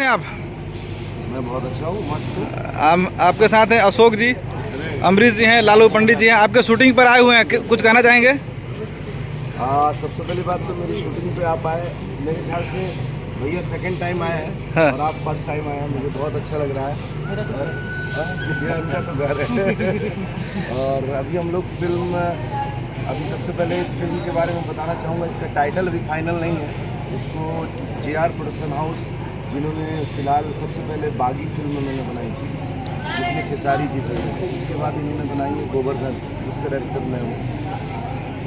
हैं आप? मैं बहुत अच्छा हूँ, मस्त हूँ। आपके साथ हैं अशोक जी, अमरीश जी हैं, लालू पंडित जी हैं। आपके शूटिंग पर आए हुए हैं, कुछ कहना चाहेंगे? सबसे पहली बात तो मेरी शूटिंग पे आप आए, मेरे ख्याल से भैया सेकंड टाइम आए हैं। हाँ। और आप फर्स्ट टाइम आए हैं, मुझे बहुत अच्छा लग रहा है। ये उनका तो घर है। और अभी हम लोग अभी सबसे पहले इस फिल्म के बारे में बताना चाहूँगा। इसका टाइटल अभी फाइनल नहीं है। इसको JR प्रोडक्शन हाउस, जिन्होंने फिलहाल सबसे पहले बागी फिल्म मैंने बनाई थी, जिसमें खेसारी जी थे। उसके बाद इन्होंने बनाई है गोवर्धन, जिसका डायरेक्टर मैं हूँ।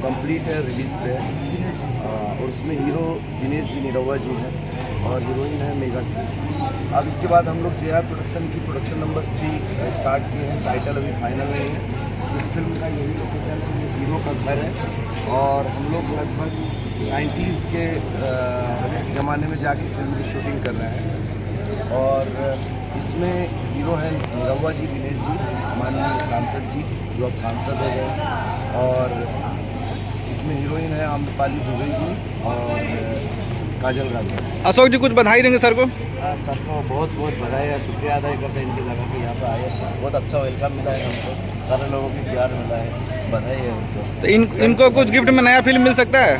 कंप्लीट है, रिलीज पे है। और उसमें हीरो दिनेश जी निरहुआ जी हैं और हीरोइन है मेघा सिंह। अब इसके बाद हम लोग JR प्रोडक्शन की प्रोडक्शन नंबर 3 स्टार्ट किए हैं। टाइटल अभी फाइनल नहीं है। इस फिल्म का यही लोकेशन है, हीरो का घर है। और हम लोग लगभग 90s के ज़माने में जाके फिल्म की शूटिंग कर रहे हैं। और इसमें हीरो हैं निरहुआ जी, दिनेश जी, माननीय सांसद जी, जो अब सांसद हो गए। और इसमें हीरोइन है आम्रपाली दुबे जी और काजल राघव। अशोक जी कुछ बधाई देंगे सर को? सबको बहुत बहुत बधाई है, शुक्रिया अदा करते हैं इनकी जगह पे यहाँ पे आए। बहुत अच्छा वेलकम मिला है हमको, सारे लोगों की प्यार मिला है, बधाई है उनको। तो इनको कुछ गिफ्ट में नया फिल्म मिल सकता है?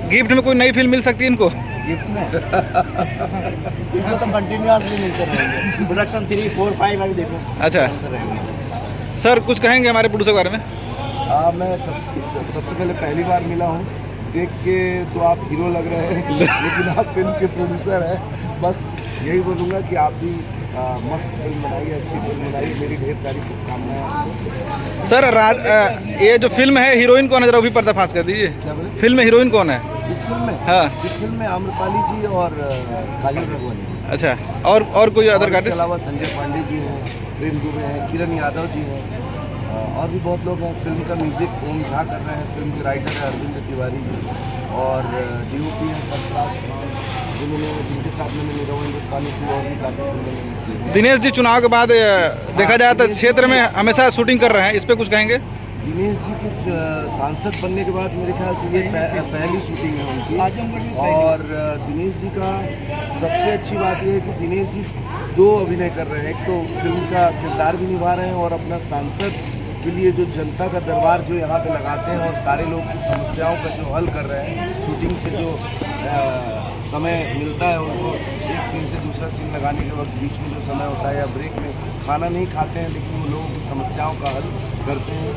गिफ्ट में कोई नई फिल्म मिल सकती है इनको? गिफ्ट में इनको तो कंटिन्यूसली मिलते रहेंगे। प्रोडक्शन 3, 4, 5 अभी देखो। अच्छा सर, कुछ कहेंगे हमारे प्रोड्यूसर के बारे में? मैं सबसे पहले पहली बार मिला हूँ। देख के तो आप हीरो लग रहे हैं, लेकिन आप फिल्म के प्रोड्यूसर हैं। बस यही बोलूँगा कि आप भी मस्त फिल्म बनाइए, अच्छी फिल्म बनाइए। मेरी ढेर सारी शुभकामनाएं आपको। सर ये जो फिल्म है, हीरोइन कौन है, जरा वो भी पर्दाफाश कर दीजिए। क्या बोले? फिल्म में हीरोइन कौन है इस फिल्म में? हाँ। इस फिल्म में आम्रपाली जी और काजल राघव जी। अच्छा, और कोई अदर इसके आर्टिस्ट? अलावा संजय पांडे जी हैं, प्रेम दुबे हैं, किरण यादव जी हैं, और भी बहुत लोग हैं। फिल्म का म्यूजिक ओम झा कर रहे हैं। फिल्म के राइटर है अरविंद तिवारी जी। और DOP हैं सरफराज खान, जिनके साथ मैंने निरहुआ हिंदुस्तानी की और भी काफ़ी फिल्में की। दिनेश जी चुनाव के बाद देखा जाए तो क्षेत्र में हमेशा शूटिंग कर रहे हैं, इस पे कुछ कहेंगे? दिनेश जी के सांसद बनने के बाद मेरे ख्याल से ये पहली शूटिंग है उनकी। और दिनेश जी का सबसे अच्छी बात यह है कि दिनेश जी 2 अभिनय कर रहे हैं। एक तो फिल्म का किरदार भी निभा रहे हैं और अपना सांसद के लिए जो जनता का दरबार जो यहाँ पे लगाते हैं और सारे लोग की समस्याओं का जो हल कर रहे हैं। शूटिंग से जो समय मिलता है उनको, एक सीन से दूसरा सीन लगाने के वक्त बीच में जो समय होता है या ब्रेक में, खाना नहीं खाते हैं, लेकिन वो लोगों की समस्याओं का हल करते हैं।